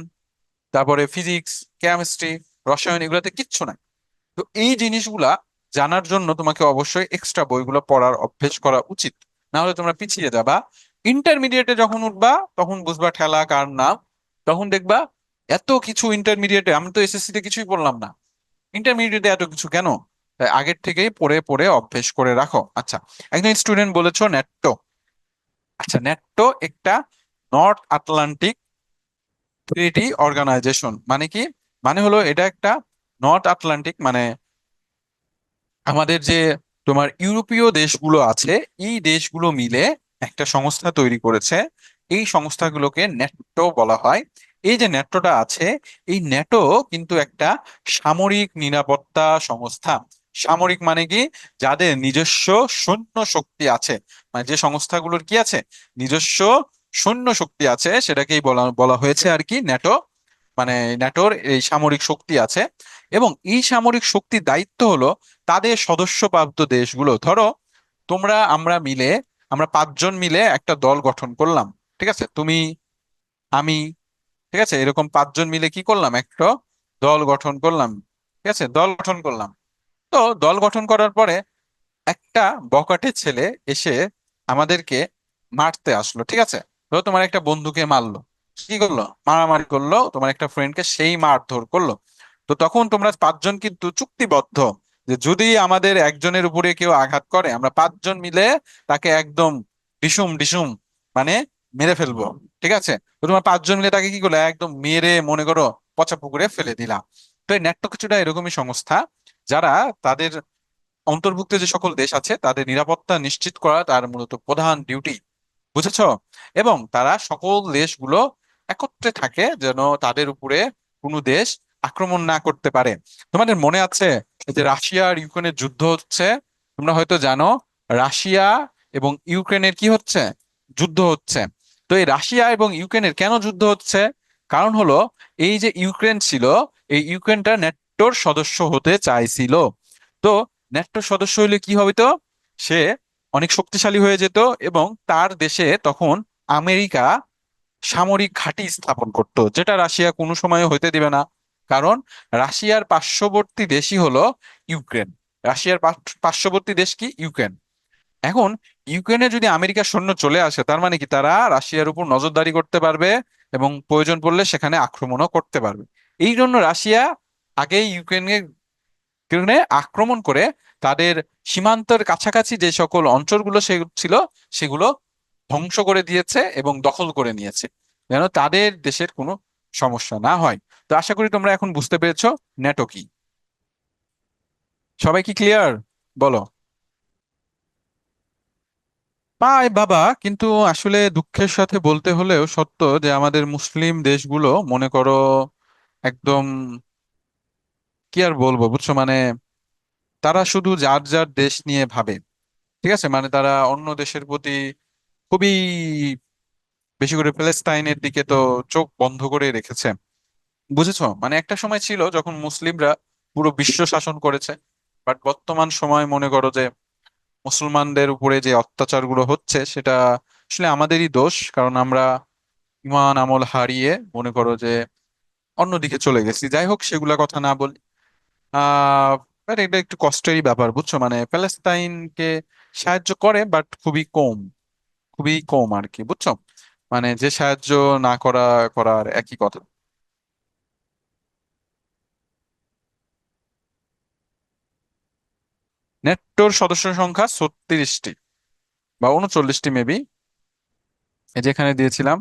তারপরে ফিজিক্স, কেমিস্ট্রি, রসায়ন, এগুলোতে কিচ্ছু নাই। তো এই জিনিসগুলা জানার জন্য তোমাকে অবশ্যই এক্সট্রা বইগুলো পড়ার অভ্যেস করা উচিত, না হলে তোমরা পিছিয়ে যাবা। ইন্টারমিডিয়েটে যখন উঠবা তখন বুঝবা ঠেলা কার নাম। তখন দেখবা এত কিছু ইন্টারমিডিয়েটে, আমি তো এসএসসি তে কিছুই পড়লাম না, ইন্টারমিডিয়েটে এত কিছু কেন? তাই আগের থেকেই পড়ে পড়ে অভ্যেস করে রাখো। আচ্ছা, একজন স্টুডেন্ট বলেছো ন্যাটো। আচ্ছা, ন্যাটো একটা নর্থ আটলান্টিক ট্রিটি অর্গানাইজেশন। মানে কি? মানে হলো এটা একটা নর্থ আটলান্টিক, মানে আমাদের যে তোমার ইউরোপীয় দেশগুলো আছে, এই দেশগুলো মিলে একটা সংস্থা তৈরি করেছে। এই সংস্থাগুলোকে ন্যাটো বলা হয়। এই যে ন্যাটোটা আছে, এই ন্যাটো কিন্তু একটা সামরিক নিরাপত্তা সংস্থা। সামরিক মানে কি? যাদের নিজস্ব সৈন্য শক্তি আছে, মানে যে সংস্থাগুলোর কি আছে, নিজস্ব সৈন্য শক্তি আছে, সেটাকেই বলা বলা হয়েছে আর কি ন্যাটো। মানে ন্যাটোর এই সামরিক শক্তি আছে, এবং এই সামরিক শক্তির দায়িত্ব হলো তাদের সদস্যপ্রাপ্ত দেশগুলো, ধরো তোমরা আমরা মিলে, আমরা 5 জন মিলে একটা দল গঠন করলাম, ঠিক আছে? তুমি, আমি, ঠিক আছে, এরকম 5 জন মিলে কি করলাম, একটা দল গঠন করলাম। ঠিক আছে, দল গঠন করলাম। তো দল গঠন করার পরে একটা বখাটে ছেলে এসে আমাদেরকে মারতে আসলো, ঠিক আছে? ধরো তোমার একটা বন্ধুকে মারলো, কি করলো, মারামারি করলো, তোমার একটা ফ্রেন্ডকে সেই মারধর করলো। তো তখন তোমরা 5 জন কিন্তু চুক্তিবদ্ধ যে যদি আমাদের একজনের উপরে কেউ আঘাত করে, আমরা 5 জন মিলে তাকে একদম ডিসুম ডিসুম মানে মেরে ফেলবো, ঠিক আছে? তো তোমার 5 জন মিলে তাকে কি করলো, একদম মেরে মনে করো পচা পুকুরে ফেলে দিলাম। তো এই ন্যাটো কিছুটা এরকমই সংস্থা, যারা তাদের অন্তর্ভুক্ত যে সকল দেশ আছে তাদের নিরাপত্তা নিশ্চিত করা তার মূলত প্রধান ডিউটি, বুঝেছো? এবং তারা সকল দেশগুলো একত্রে থাকে যেন তাদের উপরে কোনো দেশ আক্রমণ না করতে পারে। তোমাদের মনে আছে এই যে রাশিয়া আর ইউক্রেনের যুদ্ধ হচ্ছে? তোমরা হয়তো জানো রাশিয়া এবং ইউক্রেনের কি হচ্ছে, যুদ্ধ হচ্ছে। তো এই রাশিয়া এবং ইউক্রেনের কেন যুদ্ধ হচ্ছে? কারণ হলো এই যে ইউক্রেন ছিল, এই ইউক্রেনটা ন্যাটোর সদস্য হতে চাইছিল। তো ন্যাটোর সদস্য হলে কি হবে? তো সে অনেক শক্তিশালী হয়ে যেত, এবং তার দেশে তখন আমেরিকা সামরিক ঘাঁটি স্থাপন করত, যেটা রাশিয়া কোনো সময় হইতে দিবে না। কারণ রাশিয়ার পার্শ্ববর্তী দেশই হলো ইউক্রেন। রাশিয়ার পার্শ্ববর্তী দেশ কি? ইউক্রেন। এখন ইউক্রেনে যদি আমেরিকার সৈন্য চলে আসে, তার মানে কি তারা রাশিয়ার উপর নজরদারি করতে পারবে, এবং প্রয়োজন পড়লে সেখানে আক্রমণও করতে পারবে। এই জন্য রাশিয়া আগেই ইউক্রেনে ইউক্রেনে আক্রমণ করে তাদের সীমান্তের কাছাকাছি যে সকল অঞ্চলগুলো সে ছিল, সেগুলো ধ্বংস করে দিয়েছে এবং দখল করে নিয়েছে, যেন তাদের দেশের কোনো সমস্যা না হয়। তো আশা করি তোমরা এখন বুঝতে পেরেছো ন্যাটো কি। সবাই কি ক্লিয়ার? বলো। পায় বাবা, কিন্তু আসলে দুঃখের সাথে বলতে হলেও সত্য যে আমাদের মুসলিম দেশগুলো মনে করো একদম, কি আর বলবো, বুঝছো? মানে তারা শুধু যার যার দেশ নিয়ে ভাবে, ঠিক আছে? মানে তারা অন্য দেশের প্রতি খুবই, বেশি করে প্যালেস্তাইনের দিকে তো চোখ বন্ধ করে রেখেছে, বুঝেছো? মানে একটা সময় ছিল যখন মুসলিমরা পুরো বিশ্ব শাসন করেছে, বাট বর্তমান সময় মনে করো যে মুসলমানদের উপরে যে অত্যাচারগুলো হচ্ছে সেটা আসলে আমাদেরই দোষ, কারণ আমরা ইমান আমল হারিয়ে মনে করো যে অন্যদিকে চলে গেছি। যাই হোক, সেগুলা কথা না বলি। আহ but এটা একটু কষ্টেরই ব্যাপার, বুঝছো? মানে প্যালেস্তাইনকে সাহায্য করে বাট খুবই কম, খুবই কম আর কি, বুঝছো? মানে যে সাহায্য না করা, করার একই কথা। নেটোর সদস্য সংখ্যা 36টি বা 39টি মেবি, এই যেখানে দিয়েছিলাম।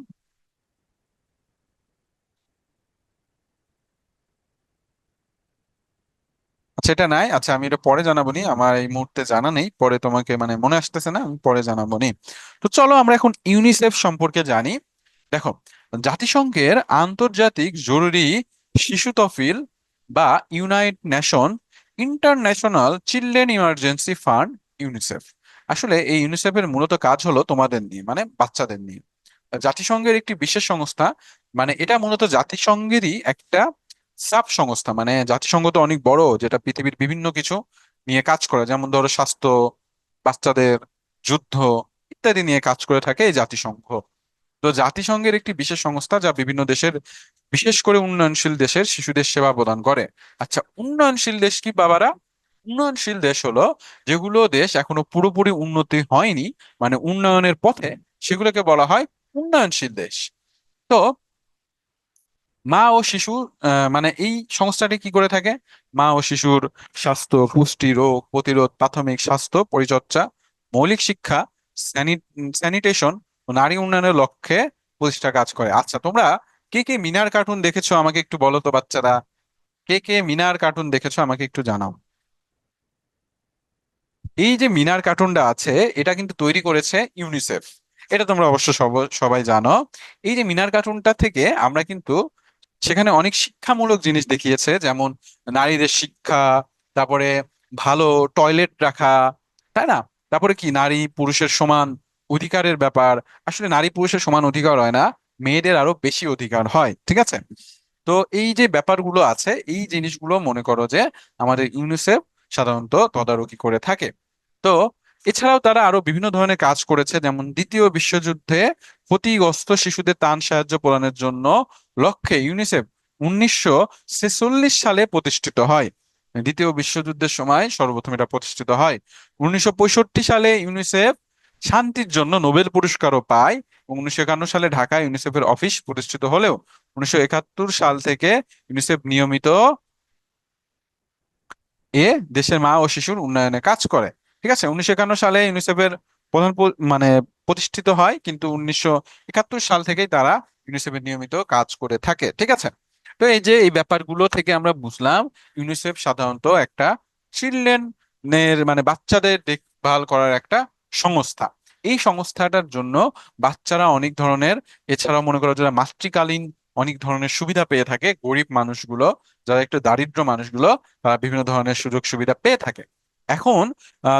আচ্ছা, এটা নাই, আচ্ছা আমি এটা পরে জানাবো নি, আমার এই মুহূর্তে জানা নেই, পরে তোমাকে মানে মনে আসতেছে না, আমি পরে জানাবো নি। তো চলো আমরা এখন ইউনিসেফ সম্পর্কে জানি। দেখো, জাতিসংঘের আন্তর্জাতিক জরুরি শিশু তহবিল বা unite nation international children emergency fund, UNICEF. আসলে এই ইউনিসেফের মূলত কাজ হলো তোমাদের নিয়ে, মানে বাচ্চাদের নিয়ে। জাতিসংঘের একটি বিশেষ সংস্থা, মানে এটা মূলত জাতিসংঘেরই একটা সাব সংস্থা। মানে জাতিসংঘ তো অনেক বড়, যেটা পৃথিবীর বিভিন্ন কিছু নিয়ে কাজ করে, যেমন ধরো স্বাস্থ্য, বাচ্চাদের, যুদ্ধ ইত্যাদি নিয়ে কাজ করে থাকে এই জাতিসংঘ। তো জাতিসংঘের একটি বিশেষ সংস্থা যা বিভিন্ন দেশের, বিশেষ করে উন্নয়নশীল দেশের শিশুদের সেবা প্রদান করে। আচ্ছা, উন্নয়নশীল দেশ কি বাবারা? উন্নয়নশীল দেশ হলো যেগুলো দেশ এখনো পুরোপুরি উন্নতি হয়নি, মানে উন্নয়নের পথে, সেগুলোকে বলা হয় উন্নয়নশীল দেশ। তো মা ও শিশু, মানে এই সংস্থাটি কি করে থাকে? মা ও শিশুর স্বাস্থ্য, পুষ্টি, রোগ প্রতিরোধ, প্রাথমিক স্বাস্থ্য পরিচর্যা, মৌলিক শিক্ষা, স্যানিটেশন ও নারী উন্নয়নের লক্ষ্যে প্রতিষ্ঠা কাজ করে। আচ্ছা, তোমরা কে কে মিনার কার্টুন দেখেছো আমাকে একটু বলো তো বাচ্চারা। কে কে মিনার কার্টুন দেখেছো আমাকে একটু জানাও। এই যে মিনার কার্টুনটা আছে, এটা কিন্তু তৈরি করেছে ইউনিসেফ। এটা তোমরা অবশ্য সবাই জানো। এই যে মিনার কার্টুনটা থেকে আমরা কিন্তু সেখানে অনেক শিক্ষামূলক জিনিস দেখিয়েছে, যেমন নারীদের শিক্ষা, তারপরে ভালো টয়লেট রাখা, তাই না? তারপরে কি নারী পুরুষের সমান অধিকারের ব্যাপার। আসলে নারী পুরুষের সমান অধিকার হয় না, মেয়েদের আরো বেশি অধিকার হয়, ঠিক আছে? তো এই যে ব্যাপারগুলো আছে, এই জিনিসগুলো মনে করো যে আমাদের ইউনিসেফ সাধারণত তদারকি করে থাকে। তো এছাড়াও তারা আরো বিভিন্ন ধরনের কাজ করেছে, যেমন দ্বিতীয় বিশ্বযুদ্ধে ক্ষতিগ্রস্ত শিশুদের ত্রাণ সাহায্য প্রদানের জন্য লক্ষ্যে ইউনিসেফ 1946 সালে প্রতিষ্ঠিত হয়। দ্বিতীয় বিশ্বযুদ্ধের সময় সর্বপ্রথম এটা প্রতিষ্ঠিত হয়। 1965 সালে ইউনিসেফ শান্তির জন্য নোবেল পুরস্কারও পায়। 1951 সালে ঢাকায় ইউনিসেফের অফিস প্রতিষ্ঠিত হলেও 1971 সাল থেকে ইউনিসেফ নিয়মিত দেশের মা ও শিশুর উন্নয়নে কাজ করে। ঠিক আছে, 1951 সালে ইউনিসেফের মানে প্রতিষ্ঠিত হয়, কিন্তু 1971 সাল থেকেই তারা ইউনিসেফের নিয়মিত কাজ করে থাকে। ঠিক আছে, তো এই যে এই ব্যাপারগুলো থেকে আমরা বুঝলাম ইউনিসেফ সাধারণত একটা চিলড্রেনের মানে বাচ্চাদের দেখভাল করার একটা সংস্থা। এই সংস্থাটার জন্য বাচ্চারা অনেক ধরনের, এছাড়াও মনে করো যারা মাতৃকালীন অনেক ধরনের সুবিধা পেয়ে থাকে, গরিব মানুষগুলো, যারা একটু দারিদ্র মানুষগুলো, বিভিন্ন ধরনের সুযোগ সুবিধা পেয়ে থাকে। এখন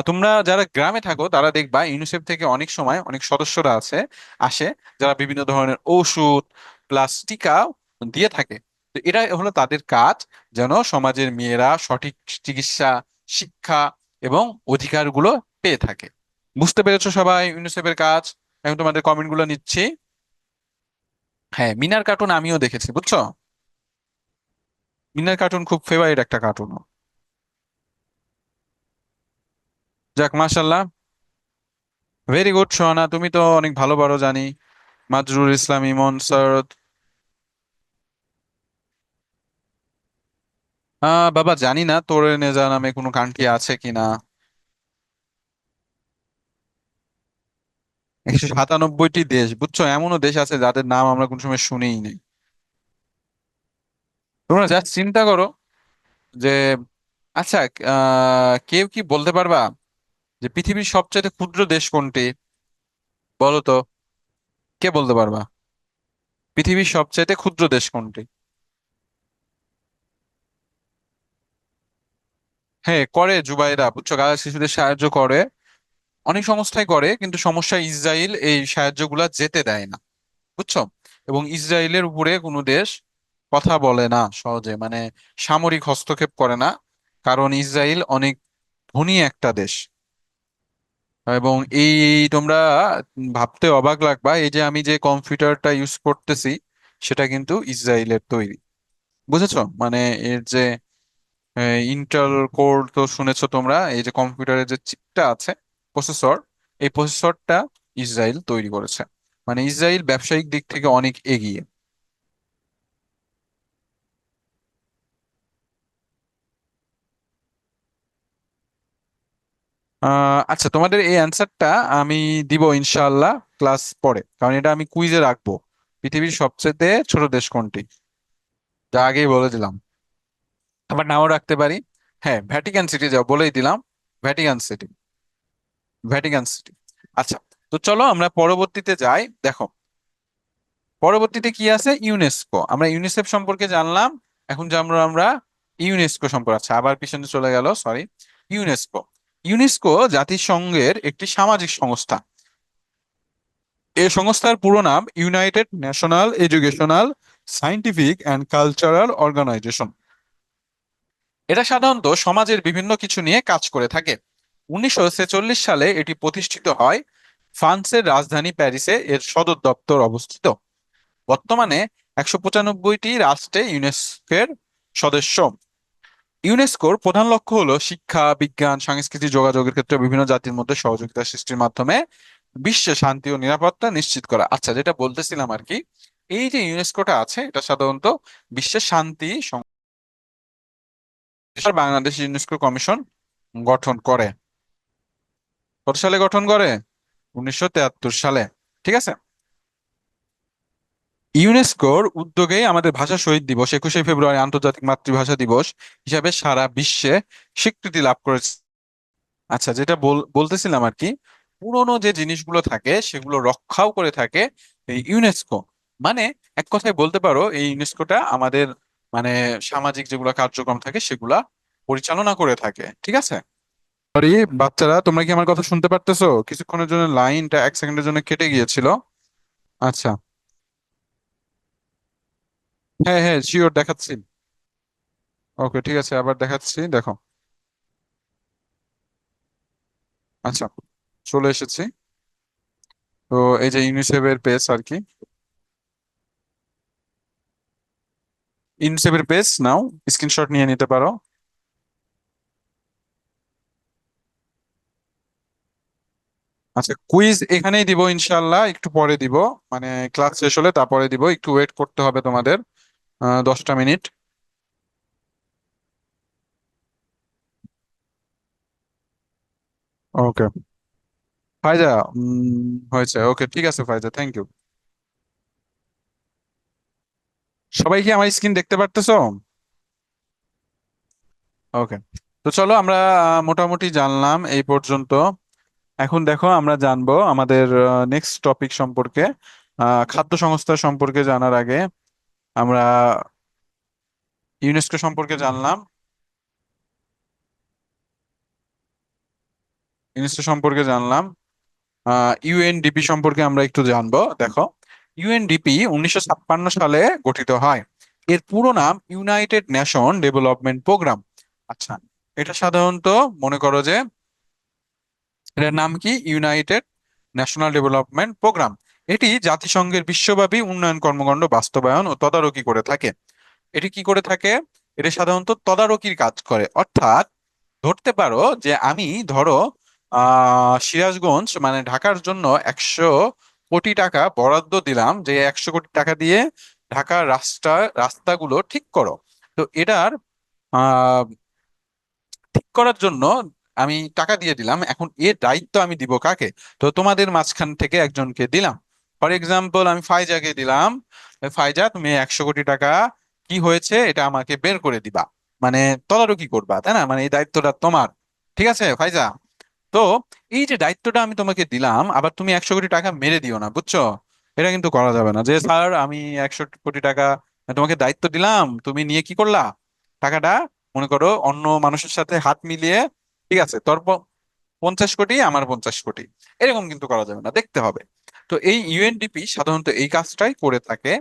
তোমরা যারা গ্রামে থাকো তারা দেখবা ইউনিসেফ থেকে অনেক সময় অনেক সদস্যরা আসে, যারা বিভিন্ন ধরনের ওষুধ প্লাস টিকা দিয়ে থাকে। তো এটা হলো তাদের কাজ, যেন সমাজের মেয়েরা সঠিক চিকিৎসা, শিক্ষা এবং অধিকারগুলো পেয়ে থাকে। বুঝতে পেরেছো সবাই ইউনিসেফের কাজ? এখন তোমাদের কমেন্ট গুলো নিচ্ছি। হ্যাঁ, মিনার কার্টুন আমিও দেখেছি, বুঝছো? মিনার কার্টুন খুব ফেভারিট একটা কার্টুন। যাক, মাশাল্লাহ, ভেরি গুড সোহানা, তুমি তো অনেক ভালো পারো জানি। মাজরুল ইসলাম ইমন সৈয়দ। বাবা জানি না তোরে নেজা নামে কোনো কান্ট্রি আছে কিনা। 197টি দেশ, বুঝছো? এমনও দেশ আছে যাদের নাম আমরা কোনো সময় শুনেই নেই। তোমরা জাস্ট চিন্তা করো যে, আচ্ছা, কেউ কি বলতে পারবা যে পৃথিবীর সবচেয়ে ক্ষুদ্র দেশ কোনটি? বলো তো, কে বলতে পারবা পৃথিবীর সবচেয়ে ক্ষুদ্র দেশ কোনটি? হ্যাঁ, করে জুবাইরা, বুঝছো, গাজার শিশুদের সাহায্য করে। অনেক সংস্থাই করে, কিন্তু সমস্যা ইসরায়েল এই সাহায্যগুলা যেতে দেয় না, বুঝছো? এবং ইসরায়েলের উপরে কোনো দেশ কথা বলে না সহজে, মানে সামরিক হস্তক্ষেপ করে না, কারণ ইসরায়েল অনেক ধনী একটা দেশ। এবং এই তোমরা ভাবতে অবাক লাগবা, এই যে আমি যে কম্পিউটারটা ইউজ করতেছি সেটা কিন্তু ইসরায়েলের তৈরি, বুঝেছো? মানে এর যে ইন্টেল কোর তো শুনেছো তোমরা, এই যে কম্পিউটারের যে চিপটা আছে, প্রসেসর, এই প্রসেসরটা ইসরায়েল তৈরি করেছে। মানে ইসরায়েল ব্যবসায়িক দিক থেকে অনেক এগিয়ে। আচ্ছা, তোমাদের এই অ্যান্সারটা আমি দিব ইনশাআল্লাহ ক্লাস পরে, কারণ এটা আমি কুইজে রাখবো। পৃথিবীর সবচেয়ে ছোট দেশ কোনটি, যা আগেই বলে দিলাম। আবার নাও রাখতে পারি। হ্যাঁ, ভ্যাটিকান সিটি, যাও বলেই দিলাম, ভ্যাটিকান সিটি, ভ্যাটিকান সিটি। আচ্ছা, তো চলো আমরা পরবর্তীতে যাই। দেখো পরবর্তীতে কি আছে, ইউনেস্কো। আমরা ইউনিসেফ সম্পর্কে জানলাম, এখন জানবো আমরা ইউনেস্কো সম্পর্কে। আচ্ছা, আবার পিছনে চলে গেল, সরি। ইউনেস্কো, ইউনেস্কো জাতিসংঘের একটি সামাজিক সংস্থা। এই সংস্থার পুরো নাম United National Educational, Scientific and Cultural Organization. এটা সাধারণত সমাজের বিভিন্ন কিছু নিয়ে কাজ করে থাকে। 1946 সালে এটি প্রতিষ্ঠিত হয়। ফ্রান্সের রাজধানী প্যারিসে এর সদর দপ্তর অবস্থিত। বর্তমানে 195টি রাষ্ট্রে ইউনেস্কোর সদস্য। ইউনেস্কোর প্রধান লক্ষ্য হলো শিক্ষা, বিজ্ঞান, সংস্কৃতি, যোগাযোগের ক্ষেত্রে বিভিন্ন জাতির মধ্যে সহযোগিতা সৃষ্টির মাধ্যমে বিশ্বে শান্তি ও নিরাপত্তা নিশ্চিত করা। আচ্ছা, যেটা বলতেছিলাম আর কি, এই যে ইউনেস্কোটা আছে এটা সাধারণত বিশ্বের শান্তি বাংলাদেশ ইউনেস্কো কমিশন গঠন করে। কত সালে গঠন করে? 1973 সালে। ঠিক আছে। ইউনেস্কোর উদ্যোগেই আমাদের ভাষা শহীদ দিবস 21শে ফেব্রুয়ারি আন্তর্জাতিক মাতৃভাষা দিবস হিসাবে সারা বিশ্বে স্বীকৃতি লাভ করেছে। আচ্ছা, যেটা বলতেছিলাম আর কি, পুরোনো যে জিনিসগুলো থাকে সেগুলো রক্ষাও করে থাকে এই ইউনেস্কো। মানে এক কথায় বলতে পারো এই ইউনেস্কোটা আমাদের মানে সামাজিক যেগুলো কার্যক্রম থাকে সেগুলা পরিচালনা করে থাকে। ঠিক আছে। সরি বাচ্চারা, তোমরা কি আমার কথা শুনতে পারতেছো? কিছুক্ষণের জন্য লাইনটা 1 সেকেন্ডের জন্য কেটে গিয়েছিল। আচ্ছা। হ্যাঁ হ্যাঁ, শিওর দেখাচ্ছি। ওকে, ঠিক আছে, আবার দেখাচ্ছি, দেখো। আচ্ছা, চলে এসেছি। তো এই যে ইউনিসেফের পেজ আর কি, ইউনিসেফের পেজ নাও, স্ক্রিনশট নিয়ে নিতে পারো। আচ্ছা, কুইজ এখানেই দিব ইনশাল্লাহ, একটু পরে দিব। মানে ক্লাস শেষ হলে তারপরে দিব, একটু ওয়েট করতে হবে তোমাদের 10টা মিনিট। ওকে ফাইজা, হয়েছে। ওকে, ঠিক আছে ফাইজা, থ্যাংক ইউ। সবাই কি আমার স্ক্রিন দেখতে পারতেছো? ওকে। তো চলো আমরা মোটামুটি জানলাম এই পর্যন্ত। এখন দেখো আমরা জানবো আমাদের নেক্সট টপিক সম্পর্কে। খাদ্য সংস্থা সম্পর্কে জানার আগে আমরা ইউনেস্কো সম্পর্কে জানলাম। ইউনেস্কো সম্পর্কে জানলাম। ইউএনডিপি সম্পর্কে আমরা একটু জানবো। দেখো, ইউএনডিপি 1956 সালে গঠিত হয়। এর পুরো নাম ইউনাইটেড নেশন ডেভেলপমেন্ট প্রোগ্রাম। আচ্ছা, এটা সাধারণত মনে করো যে এটার নাম কি, ইউনাইটেড ন্যাশনাল ডেভেলপমেন্ট প্রোগ্রাম। এটি জাতিসংঘের বিশ্বব্যাপী উন্নয়ন কর্মকাণ্ড বাস্তবায়ন ও তদারকি করে থাকে। এটি কি করে থাকে? এটি সাধারণত তদারকির কাজ করে। অর্থাৎ ধরতে পারো যে আমি, ধরো, সিরাজগঞ্জ মানে ঢাকার জন্য 100 কোটি টাকা বরাদ্দ দিলাম, যে 100 কোটি টাকা দিয়ে ঢাকার রাস্তাগুলো ঠিক করো। তো এটার আহ ঠিক করার জন্য আমি টাকা দিয়ে দিলাম। এখন এর দায়িত্ব আমি দিব কাকে? তো তোমাদের মাঝখান থেকে একজনকে দিলাম। ফর এক্সাম্পল, আমি ফাইজাকে দিলাম। ফাইজা, তুমি 100 কোটি টাকা কি হয়েছে এটা আমাকে বের করে দিবা। মানে তদারকি করবা, তাই না? মানে এই দায়িত্বটা তোমার। ঠিক আছে ফাইজা? তো এই যে দায়িত্বটা আমি তোমাকে দিলাম, আবার তুমি 100 কোটি টাকা মেরে দিও না, বুঝছো? এটা কিন্তু করা যাবে না, যে স্যার আমি 100 কোটি টাকা তোমাকে দায়িত্ব দিলাম, তুমি নিয়ে কি করলা টাকাটা? মনে করো অন্য মানুষের সাথে হাত মিলিয়ে, ঠিক আছে, তোর 50 কোটি, আমার 50 কোটি, এরকম কিন্তু করা যাবে না, দেখতে হবে। তো এই ইউএনডিপি সাধারণত এই কাজটাই করে থাকে,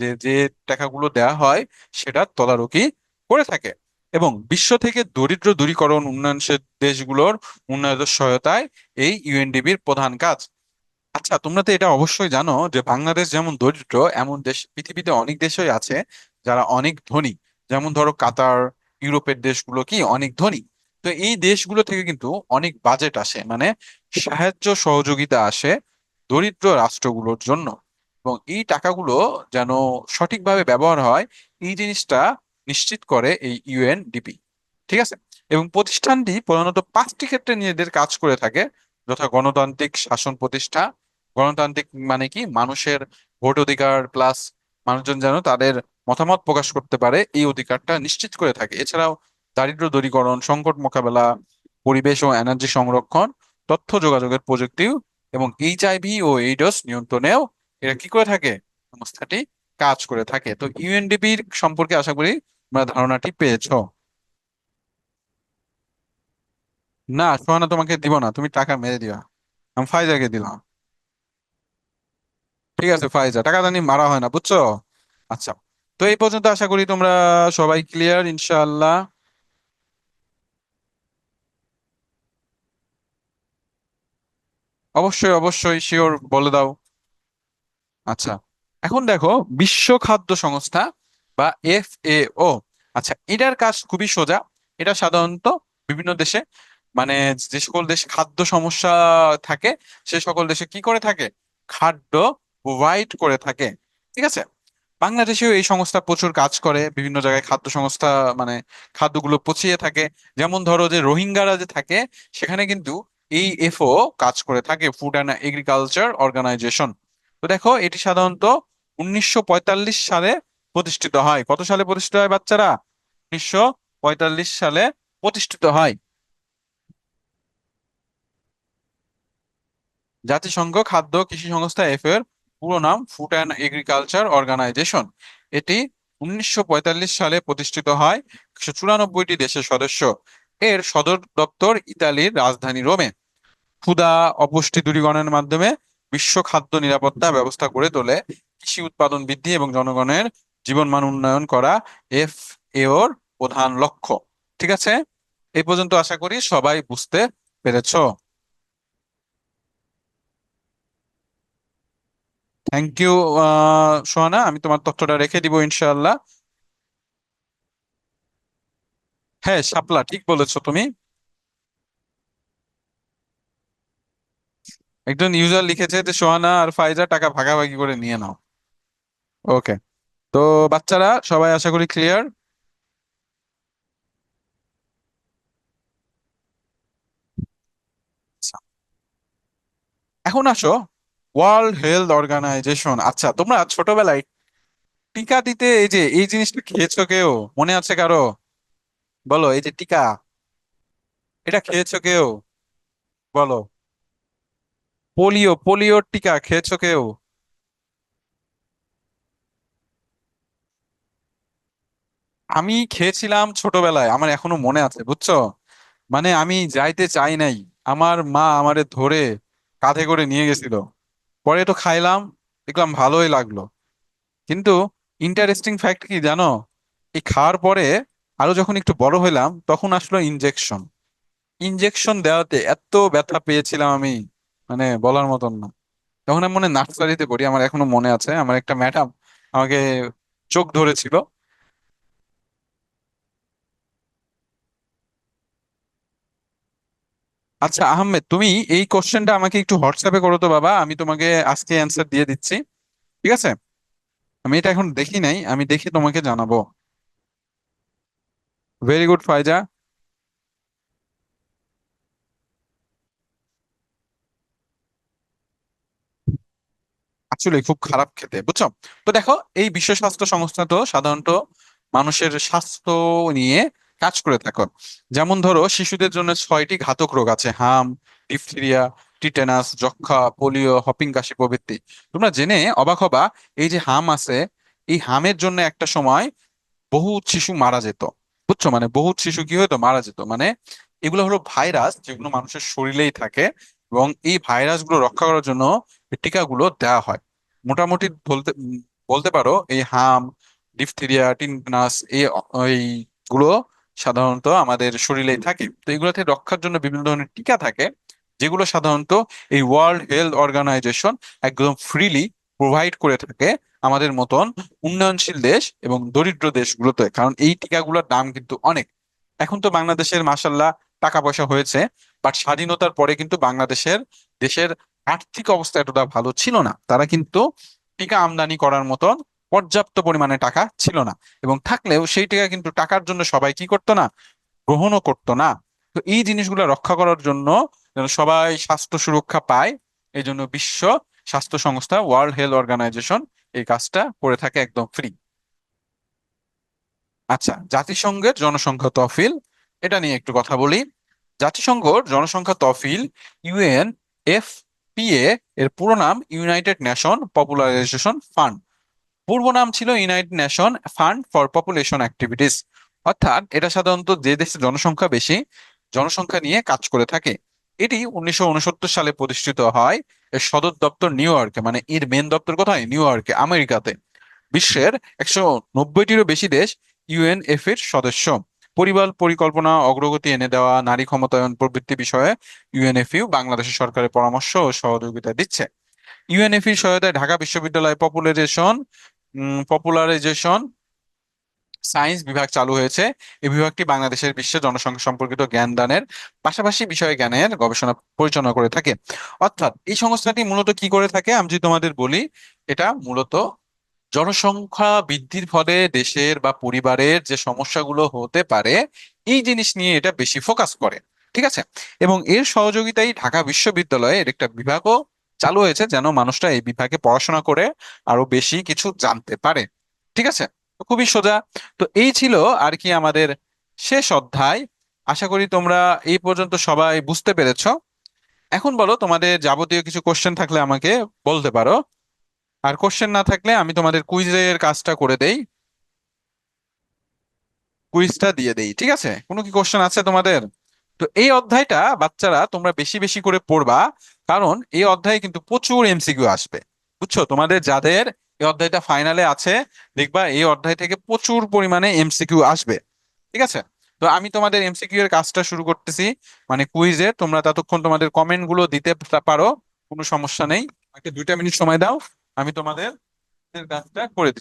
যে যে টাকাগুলো দেওয়া হয় সেটা তদারকি করে থাকে। এবং বিশ্ব থেকে দরিদ্র দূরীকরণ উন্নয়নশীল দেশগুলোর উন্নয়নের সহায়তায় এই ইউএনডিপির প্রধান কাজ। আচ্ছা, তোমরা তো এটা অবশ্যই জানো যে বাংলাদেশ যেমন দরিদ্র, এমন দেশ পৃথিবীতে অনেক দেশই আছে যারা অনেক ধনী। যেমন ধরো কাতার, ইউরোপের দেশগুলো কি অনেক ধনী। তো এই দেশগুলো থেকে কিন্তু অনেক বাজেট আসে, মানে সাহায্য সহযোগিতা আসে দরিদ্র রাষ্ট্রগুলোর জন্য। এবং এই টাকাগুলো যেন সঠিকভাবে ব্যবহার হয়, এই জিনিসটা নিশ্চিত করে এই ইউএনডিপি। ঠিক আছে। এবং প্রতিষ্ঠানটি প্রধানত 5টি ক্ষেত্রে নিজেদের কাজ করে থাকে, যথা গণতান্ত্রিক শাসন প্রতিষ্ঠা। গণতান্ত্রিক মানে কি, মানুষের ভোট অধিকার প্লাস মানুষজন যেন তাদের মতামত প্রকাশ করতে পারে, এই অধিকারটা নিশ্চিত করে থাকে। এছাড়াও দারিদ্র্য দূরীকরণ, সংকট মোকাবেলা, পরিবেশ ও এনার্জি সংরক্ষণ, তথ্য যোগাযোগের প্রযুক্তি এবং এইচআইভি ও এইডস নিয়ন্ত্রণেও এরা কি করে থাকে, সংস্থাটি কাজ করে থাকে। তো ইউএনডিপির সম্পর্কে আশা করি তোমরা ধারণাটি পেয়েছো। না, সোহানা তোমাকে দিব না, তুমি টাকা মেরে দিবা। আমি ফাইজাকে দিলাম। ঠিক আছে ফাইজা, টাকা জানি মারা হয় না, বুঝছো? আচ্ছা। তো এই পর্যন্ত আশা করি তোমরা সবাই ক্লিয়ার ইনশাআল্লাহ। অবশ্যই অবশ্যই, শিওর, বলে দাও। আচ্ছা, এখন দেখো, বিশ্ব খাদ্য সংস্থা বা FAO। আচ্ছা, এটার কাজ খুবই সোজা। এটা সাধারণত বিভিন্ন দেশে, মানে যে সকল দেশে খাদ্য সমস্যা থাকে, সে সকল দেশে কি করে থাকে, খাদ্য প্রোভাইড করে থাকে। ঠিক আছে, বাংলাদেশেও এই সংস্থা প্রচুর কাজ করে, বিভিন্ন জায়গায় খাদ্য সংস্থা মানে খাদ্যগুলো পচিয়ে থাকে। যেমন ধরো যে রোহিঙ্গারা যে থাকে, সেখানে কিন্তু এই এফও কাজ করে থাকে, ফুড অ্যান্ড এগ্রিকালচার অর্গানাইজেশন। তো দেখো, এটি সাধারণত 1945 সালে প্রতিষ্ঠিত হয়। কত সালে প্রতিষ্ঠিত হয় বাচ্চারা? 1945 সালে প্রতিষ্ঠিত হয়। জাতিসংঘ খাদ্য কৃষি সংস্থা এর পুরো নাম ফুড অ্যান্ড এগ্রিকালচার অর্গানাইজেশন। এটি 1945 সালে প্রতিষ্ঠিত হয়, 194টি দেশের সদস্য। এর সদর দপ্তর ইতালির রাজধানী রোমে। ক্ষুধা অপুষ্টি দূরীকরণের মাধ্যমে বিশ্ব খাদ্য নিরাপত্তা ব্যবস্থা গড়ে তোলে, কৃষি উৎপাদন বৃদ্ধি এবং জনগণের জীবনমান উন্নয়ন করা FAOর প্রধান লক্ষ্য। ঠিক আছে, এই পর্যন্ত আশা করি সবাই বুঝতে পেরেছো। থ্যাংক ইউ সোহানা, আমি তোমার তথ্যটা রেখে দিব ইনশাআল্লাহ। হ্যাঁ, শাপলা, ঠিক বলেছো তুমি। একজন ইউজার লিখেছে যে সোহানা আর ফাইজা টাকা ভাগাভাগি করে নিয়ে নাও। ওকে, তো বাচ্চারা সবাই আশা করি ক্লিয়ার। এখন আসো, ওয়ার্ল্ড হেলথ অর্গানাইজেশন। আচ্ছা, তোমরা ছোটবেলায় টিকা দিতে এই যে এই জিনিসটা খেয়েছো কেউ? মনে আছে কারো? বলো, এই যে টিকা, এটা খেয়েছো কেউ? বলো। পোলিওর টিকা খেয়েছো কেউ? আমি খেয়েছিলাম ছোটবেলায়, আমার এখনো মনে আছে, বুঝছো? মানে আমি যাইতে চাই নাই, আমার মা আমারে ধরে কাঁধে করে নিয়ে গেছিল। পরে তো খাইলাম, দেখলাম ভালোই লাগলো। কিন্তু ইন্টারেস্টিং ফ্যাক্ট কি জানো? এই খাওয়ার পরে আরো যখন একটু বড় হইলাম, তখন আসলো ইনজেকশন। ইনজেকশন দেওয়াতে এত ব্যথা পেয়েছিলাম আমি, মানে বলার মতন না। তখন আমি মনে নার্সারিতে পড়ি, আমার এখনো মনে আছে, আমার একটা ম্যাডাম আমাকে চোখ ধরেছিল। আচ্ছা আহমেদ, তুমি এই কোশ্চেনটা আমাকে একটু হোয়াটসঅ্যাপে করো তো বাবা, আমি তোমাকে আজকে অ্যান্সার দিয়ে দিচ্ছি। ঠিক আছে, আমি এটা এখন দেখি নাই, আমি দেখি তোমাকে জানাবো। ভেরি গুড ফাইজা। আসলে খুব খারাপ খেতে, বুঝছো? তো দেখো, এই বিশ্ব স্বাস্থ্য সংস্থা তো সাধারণত মানুষের স্বাস্থ্য নিয়ে কাজ করে থাকে। যেমন ধরো, শিশুদের জন্য 6টি ঘাতক রোগ আছে: হাম, ডিফথেরিয়া, টিটেনাস, যক্ষা, পোলিও, হপিং কাশি প্রভৃতি। তোমরা জেনে অবাক হবা, এই যে হাম আছে, এই হামের জন্য একটা সময় বহুত শিশু মারা যেত। বুঝছো, মানে বহুত শিশু কি হতো, মারা যেত। মানে এগুলো হলো ভাইরাস, যেগুলো মানুষের শরীরেই থাকে, এবং এই ভাইরাস গুলো রক্ষা করার জন্য এই টিকাগুলো দেওয়া হয়। মোটামুটি বলতে পারো, এই হাম, ডিফথেরিয়া, টিটেনাস, এইগুলো সাধারণত আমাদের শরীরেই থাকে। তো এগুলো থেকে রক্ষার জন্য বিভিন্ন ধরনের টিকা থাকে, যেগুলো সাধারণত এই ওয়ার্ল্ড হেলথ অর্গানাইজেশন একদম ফ্রিলি প্রোভাইড করে থাকে আমাদের মতন উন্নয়নশীল দেশ এবং দরিদ্র দেশগুলোতে। কারণ এই টিকাগুলোর দাম কিন্তু অনেক। এখন তো বাংলাদেশের মাসাল্লাহ টাকা পয়সা হয়েছে, বাট স্বাধীনতার পরে কিন্তু বাংলাদেশের দেশের আর্থিক অবস্থা এতটা ভালো ছিল না। তারা কিন্তু টিকা আমদানি করার মতন পর্যাপ্ত পরিমাণে টাকা ছিল না, এবং থাকলেও সেই টাকা কিন্তু টাকার জন্য সবাই কি করতো না, গ্রহণও করতো না। তো এই জিনিসগুলো রক্ষা করার জন্য, যেন সবাই স্বাস্থ্য সুরক্ষা পায়, এই জন্য বিশ্ব স্বাস্থ্য সংস্থা, ওয়ার্ল্ড হেলথ অর্গানাইজেশন, এই কাজটা করে থাকে একদম ফ্রি। আচ্ছা, জাতিসংঘের জনসংখ্যা তহবিল, এটা নিয়ে একটু কথা বলি। জাতিসংঘর জনসংখ্যা তহবিল, UNFPA, এর পুরো নাম ইউনাইটেড নেশন পপুলারাইজেশন ফান্ড। পূর্ব নাম ছিল United nation fund for population activities. অর্থাৎ এটা সাধারণত যে দেশে জনসংখ্যা বেশি, জনসংখ্যা নিয়ে কাজ করে থাকে। এটি 1969 সালে প্রতিষ্ঠিত হয়। এর সদর দপ্তর নিউ ইয়র্কে, মানে এর মেন দপ্তর কোথায়, নিউ ইয়র্কে, আমেরিকাতে। বিশ্বের 190টিরও বেশি দেশ UNF এর সদস্য। পরিবার পরিকল্পনা অগ্রগতি এনে দেওয়া, নারী ক্ষমতায়ন প্রভৃতি বিষয়ে ইউএনএফইউ বাংলাদেশের সরকারের পরামর্শ ও সহযোগিতা দিচ্ছে। ইউএনএফির সহায়তায় ঢাকা বিশ্ববিদ্যালয় পপুলারাইজেশন সায়েন্স বিভাগ চালু হয়েছে। এই বিভাগটি বাংলাদেশের বিশ্বের জনসংখ্যা সম্পর্কিত জ্ঞান দানের পাশাপাশি বিষয় জ্ঞানের গবেষণা পরিচালনা করে থাকে। অর্থাৎ এই সংস্থাটি মূলত কি করে থাকে আমি যদি তোমাদের বলি, এটা মূলত জনসংখ্যা বৃদ্ধির ফলে দেশের বা পরিবারের যে সমস্যাগুলো হতে পারে এই জিনিস নিয়ে এটা বেশি ফোকাস করে। ঠিক আছে। এবং এর সহযোগিতায় ঢাকা বিশ্ববিদ্যালয়ে এর একটা বিভাগও চালু হয়েছে, যেন মানুষরা এই বিভাগে পড়াশোনা করে আরো বেশি কিছু জানতে পারে। ঠিক আছে। তো খুবই সোজা। তো এই ছিল আর কি আমাদের শেষ অধ্যায়। আশা করি তোমরা এই পর্যন্ত সবাই বুঝতে পেরেছো। এখন বলো, তোমাদের যাবতীয় কিছু কোশ্চেন থাকলে আমাকে বলতে পারো। আর কোশ্চেন না থাকলে আমি তোমাদের কুইজের কাজটা করে দেই, কুইজটা দিয়ে দেই। ঠিক আছে, কোনো কি কোশ্চেন আছে তোমাদের? তো এই অধ্যায়টা বাচ্চারা তোমরা বেশি বেশি করে পড়বা, কারণ এই অধ্যায়ে কিন্তু প্রচুর এমসিকিউ আসবে। বুঝছো, তোমাদের যাদের এই অধ্যায়টা ফাইনালে আছে, দেখবা এই অধ্যায় থেকে প্রচুর পরিমাণে এমসিকিউ আসবে। ঠিক আছে। তো আমি তোমাদের এমসিকিউ এর কাজটা শুরু করতেছি, মানে কুইজের। তোমরা ততক্ষণ তোমাদের কমেন্ট গুলো দিতে পারো, কোনো সমস্যা নেই। আমাকে 2টা মিনিট সময় দাও, আমি তোমাদের কাজটা করে দিচ্ছি।